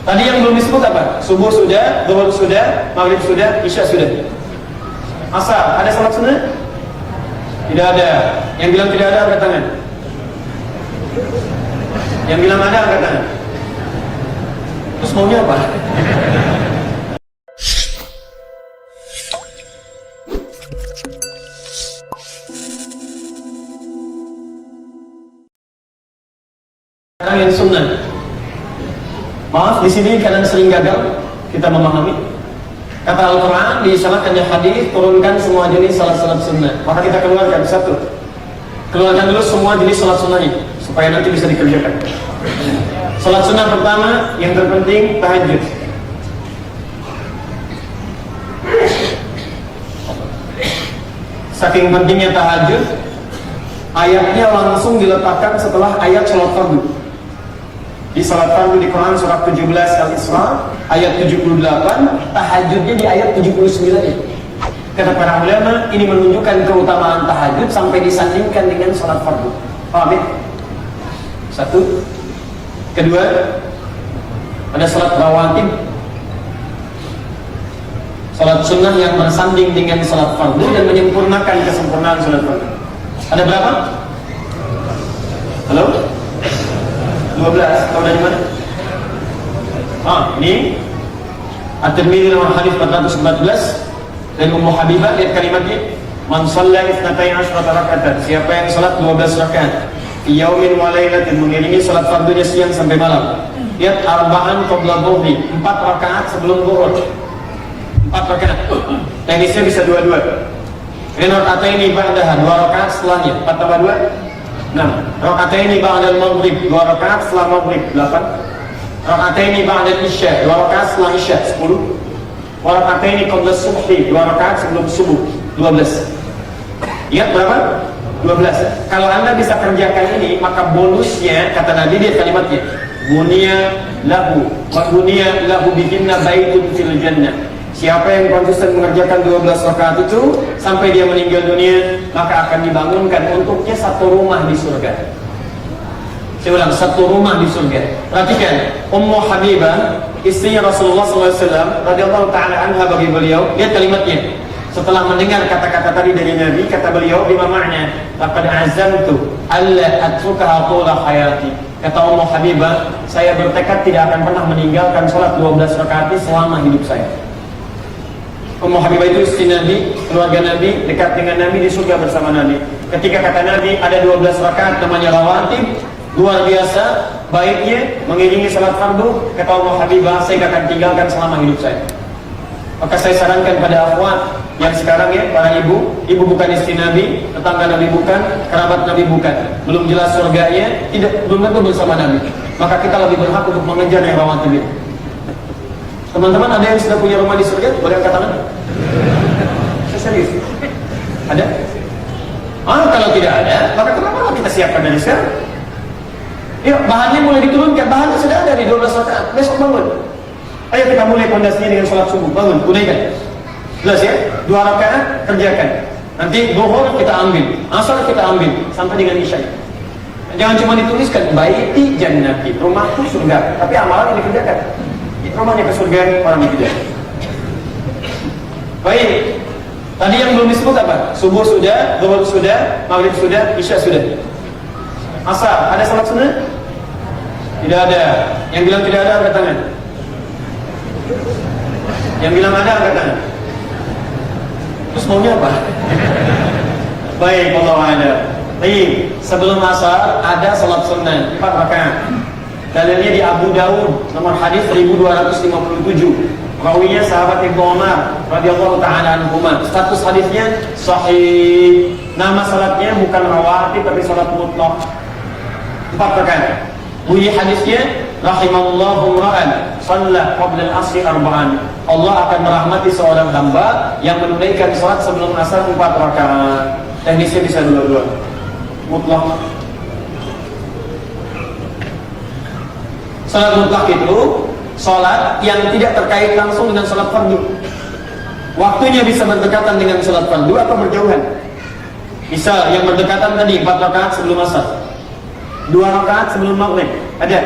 Tadi yang belum disebut apa? Subuh sudah, zuhur sudah, maghrib sudah, isya sudah. Asar, ada salat sunnah? Tidak ada. Yang bilang tidak ada, angkat tangan. Yang bilang ada, angkat tangan. Terus maunya apa? Sekarang yang sunnah. Maaf, di sini kadang sering gagal kita memahami. Kata Al-Quran, diisyaratkannya hadis, turunkan semua jenis salat-salat sunnah. Maka kita keluarkan satu. Keluarkan dulu semua jenis salat sunnahnya, supaya nanti bisa dikerjakan. Salat sunnah pertama, yang terpenting, tahajud. Saking pentingnya tahajud, ayatnya langsung diletakkan setelah ayat salat fardu. Di salat fardu di Quran surat 17 Al-Isra ayat 78, tahajudnya di ayat 79. Kata para ulama, ini menunjukkan keutamaan tahajud sampai disandingkan dengan salat fardu. Paham ya? Satu. Kedua, ada salat rawatib, salat sunnah yang bersanding dengan salat fardu dan menyempurnakan kesempurnaan salat fardu. Ada berapa? Halo? 12. Tahu dari mana? Ini At-Tirmidzi nomor hadis 414 dari Ummu Habibah. Lihat kalimatnya, man shalla 12 raka'atan, siapa yang salat 12 rakaat fi yaumin wa lailatin, mengiringi salat fardunya siang sampai malam. Lihat, arba'an qabla dhuhri, 4 rakaat sebelum zuhur. 4 rakaat. Teknisnya bisa dua-dua. Ini raka'ataini ba'daha, 2 rakaat setelahnya. 4 tambah 2 6. Raka'ataini ba'dal maghrib, 2 rakaat setelah maghrib. 8. Raka'ataini ba'dal isya, 2 rakaat setelah isya. 10. Wa raka'ataini qabla subhi, 2 rakaat sebelum subuh. 12. Lihat berapa? 12. Kalau Anda bisa kerjakan ini, maka bonusnya, kata Nabi, dia kalimatnya, bunya lahu wa bunya lahu bihinna baitun fil jannah. Siapa yang konsisten mengerjakan 12 rakaat itu sampai dia meninggal dunia, maka akan dibangunkan untuknya satu rumah di surga. Saya ulang, satu rumah di surga. Perhatikan, Ummu Habibah, istrinya Rasulullah SAW, radhiyallahu ta'ala anha, bagi beliau, lihat kalimatnya. Setelah mendengar kata-kata tadi dari Nabi, kata beliau, bima ma'na laqad azamtu alla atrukaha tula hayati. Kata Ummu Habibah, saya bertekad tidak akan pernah meninggalkan sholat 12 rakaat selama hidup saya. Ummu Habibah itu istri Nabi, keluarga Nabi, dekat dengan Nabi, di surga bersama Nabi. Ketika kata Nabi ada 12 rakaat namanya rawatib, luar biasa baiknya mengiringi salat fardu, kata Ummu Habibah, saya akan tinggalkan selama hidup saya. Maka saya sarankan pada akhwat yang sekarang ya, para ibu bukan istri Nabi, tetangga Nabi bukan, kerabat Nabi bukan, belum jelas surganya, belum tentu bersama Nabi. Maka kita lebih berhak untuk mengejar yang rawatib itu. Teman-teman ada yang sudah punya rumah di surga? Boleh angkat tangan? Saya serius. Ada? Kalau tidak ada, maka kenapa kita siapkan dari sekarang? Yuk, bahannya mulai diturunkan. Bahannya sudah ada di 12 rakaat. Besok bangun. Ayo kita mulai pondasinya dengan sholat subuh. Bangun, tunaikan. Jelas ya? 2 rakaat, kerjakan. Nanti zuhur kita ambil, asar kita ambil, sampai dengan isya. Jangan cuma dituliskan baiti jannati, rumahku surga, tapi amalan yang dikerjakan. Rumahnya ke surga orang itu. Baik. Tadi yang belum disebut apa? Subuh sudah, zuhur sudah, maghrib sudah, isya sudah. Asar, ada salat sunnah? Tidak ada. Yang bilang tidak ada, angkat tangan. Yang bilang ada, angkat tangan. Terus maunya apa? Baik, Allah ada. Baik, sebelum asar ada salat sunnah 4 rakaat. Dalilnya di Abu Dawud nomor hadis 1257. Rawinya sahabat Ibnu Umar radhiyallahu ta'ala anhuma. Status hadisnya sahih. Nama salatnya bukan rawatib tapi salat mutlaq. 4 rakaat. Bunyi hadisnya, rahimallahu ra'an shalla qabla al-asri arba'an. Allah akan merahmati seorang hamba yang menunaikan salat sebelum asar 4 rakaat. Teknisnya bisa dua-dua. Mutlaq. Salat mutlak itu salat yang tidak terkait langsung dengan salat fardu. Waktunya bisa berdekatan dengan salat fardu atau berjauhan. Misal yang berdekatan tadi 4 rakaat sebelum asar, 2 rakaat sebelum maghrib. Ada.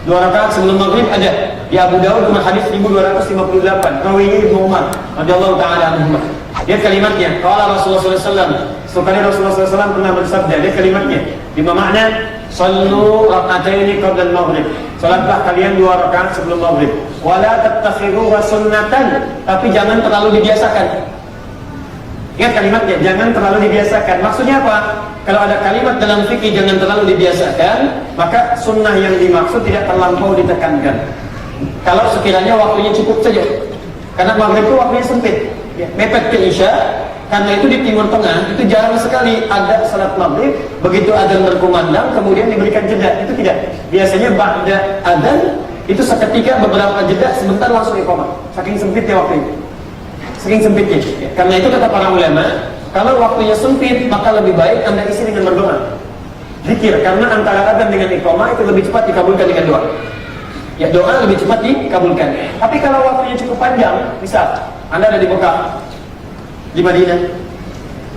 2 rakaat sebelum maghrib ada. Di Abu Daud nomor hadis 1258. Rawinya Ibnu Umar radhiyallahu taala anhu. Dia kalimatnya, qala Rasulullah sallallahu alaihi wasallam. Sekali Rasulullah sallallahu alaihi wasallam pernah bersabda, dia kalimatnya. Bima makna sallu rak'ataini qabla al-maghrib. Salatlah kalian 2 rakaat sebelum maghrib. Wala tattakhiruha sunnatan, tapi jangan terlalu dibiasakan. Ingat kalimatnya, jangan terlalu dibiasakan. Maksudnya apa? Kalau ada kalimat dalam fikih jangan terlalu dibiasakan, maka sunnah yang dimaksud tidak terlampau ditekankan. Kalau sekiranya waktunya cukup saja. Karena maghrib itu waktunya sempit, ya, mepet ke isya. Karena itu di Timur Tengah itu jarang sekali ada salat maghrib begitu adzan berkumandang kemudian diberikan jeda. Itu tidak. Biasanya ba'da adzan itu seketika beberapa jeda sebentar langsung iqamah. Saking sempitnya waktu itu. Saking sempitnya. Ya. Karena itu kata para ulama, kalau waktunya sempit maka lebih baik Anda isi dengan berdoa. Zikir, karena antara adzan dengan iqamah itu lebih cepat dikabulkan dengan doa. Ya, doa lebih cepat dikabulkan. Tapi kalau waktunya cukup panjang, misal Anda ada di Mekah, di Madinah,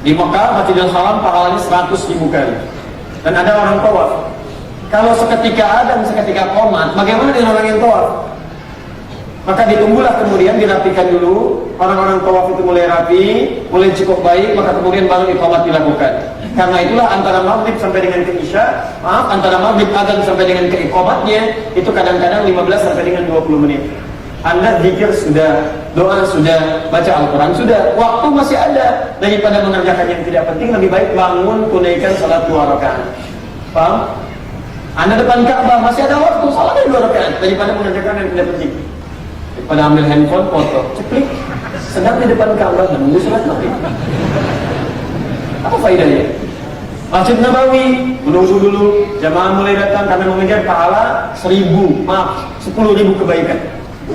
di Mekah, Masjidil Haram pahalanya 100.000 kali. Dan ada orang tawaf. Kalau seketika adzan, seketika qomat, bagaimana dengan orang yang tawaf? Maka ditunggulah kemudian dirapikan dulu. Orang-orang tawaf itu mulai rapi, mulai cukup baik, maka kemudian baru iqamat dilakukan. Karena itulah antara maghrib sampai dengan ke isya, antara maghrib adzan sampai dengan ke iqamatnya itu kadang-kadang 15 sampai dengan 20 menit. Anda zikir sudah, doa sudah, baca Al-Quran sudah, waktu masih ada. Daripada mengerjakan yang tidak penting, lebih baik bangun tunaikan salat 2 rakaat. Paham? Anda depan Ka'bah masih ada waktu, salatnya 2 rakaat daripada mengerjakan yang tidak penting. Daripada ambil handphone, foto, ceplik, sedang di depan Ka'bah dan menunggu salat maghrib. Apa faedahnya? Masjid Nabawi, menunggu dulu, jamaah mulai datang karena mengejar pahala 1000 kebaikan.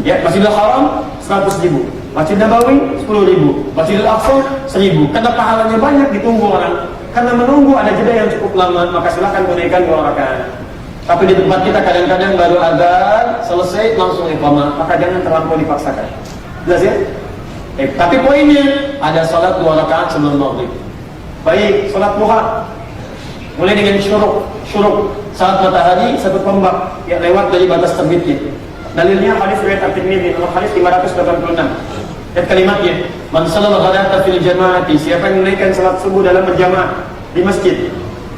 Ya, Masjidil Haram 100.000, Masjid Nabawi 10.000, Masjidil Aqsa 1.000. Karena pahalanya banyak ditunggu orang. Karena menunggu ada jeda yang cukup lama, maka silakan tunaikan 2 rakaat. Tapi di tempat kita kadang-kadang baru adzan selesai langsung iqamah, maka jangan terlampau dipaksakan. Jelas ya? Tapi poinnya ada salat 2 rakaat sebelum maghrib. Baik, salat duha mulai dengan syuruk saat matahari satu tombak yang lewat dari batas terbitnya. Dalilnya hadis riwayat At-Tirmidzi nomor hadis 586. Dan kalimatnya, man shallal ghadata fil jamaati, siapa yang menunaikan salat subuh dalam berjamaah di masjid.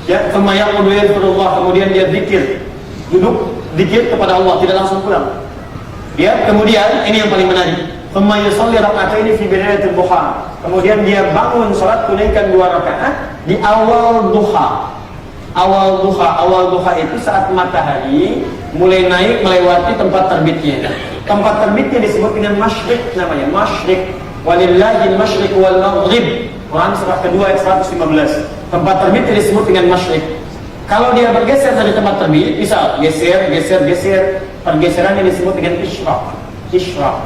Ya, thumma yaqudu yadhkurullah, kemudian dia zikir. Duduk zikir kepada Allah, tidak langsung pulang. Ya, kemudian ini yang paling menarik. Thumma yusalli rak'ataini fi bidayatil duha. Kemudian dia bangun salat tunaikan 2 rakaat di awal duha. Awal duha itu saat matahari mulai naik melewati tempat terbitnya. Tempat terbitnya disebut dengan masyriq namanya, masyriq. Walillahil masyriq wal maghrib. Quran surah kedua ayat 115. Tempat terbitnya disebut dengan masyriq. Kalau dia bergeser dari tempat terbit, misal geser, pergeserannya disebut dengan isyraq.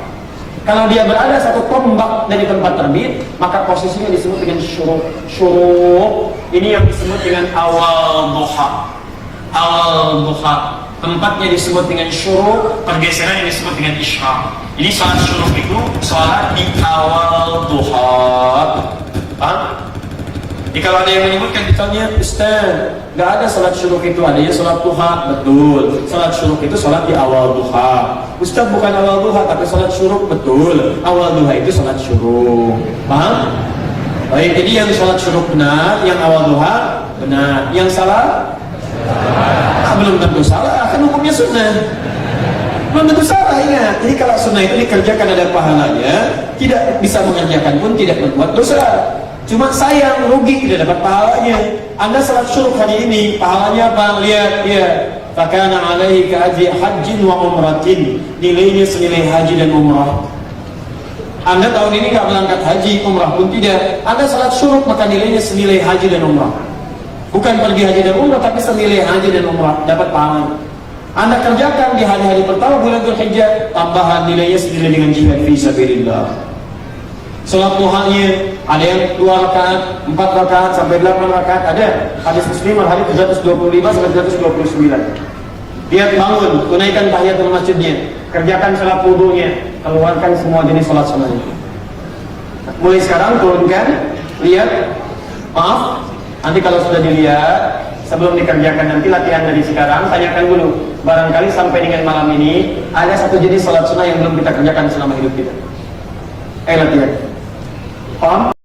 Kalau dia berada satu tombak dari tempat terbit, maka posisinya disebut dengan syuruk. Ini yang disebut dengan awal duha. Tempatnya disebut dengan syuruk, pergeseran yang disebut dengan isyraq. Ini salat syuruk itu salat di awal duha. Paham? Jadi kalau ada yang menyebutkan misalnya, Ustaz, nggak ada salat syuruk itu, adanya salat duha. Betul, salat syuruk itu salat di awal duha. Ustaz, bukan awal duha tapi salat syuruk. Betul, awal duha itu salat syuruk. Paham? Baik, jadi yang salat syuruk benar, yang awal duha benar, yang salah belum tentu salah, kan hukumnya sunnah. Belum tentu salah, ingat. Jadi kalau sunnah itu dikerjakan ada pahalanya, tidak bisa mengerjakan pun tidak berbuat dosa. Cuma sayang, rugi, tidak dapat pahalanya. Anda salat syuruk hari ini, pahalanya apa? Lihat, ya. Fakana alaihi ka'ajri hajjin wa umratin. Nilainya senilai haji dan umrah. Anda tahun ini nggak berangkat haji, umrah pun tidak. Anda salat syuruk, maka nilainya senilai haji dan umrah. Bukan pergi haji dan umrah, tapi senilai haji dan umrah, dapat pahala. Anda kerjakan di hari-hari pertama bulan Dzulhijjah, tambahan nilainya senilai dengan jihad fi sabilillah. Salat duhanya ada yang 2 rakaat, 4 rakaat sampai 8 rakaat ada. Hadis Muslim hadis 325 sampai 329. Dia bangun, tunaikan tahiyatul masjidnya, kerjakan salat wudunya, keluarkan semua jenis salat sunnahnya. Mulai sekarang turunkan, lihat, maaf, nanti kalau sudah dilihat sebelum dikerjakan nanti latihan dari sekarang, tanyakan dulu. Barangkali sampai dengan malam ini ada satu jenis salat sunnah yang belum kita kerjakan selama hidup kita. Latihan. Paham?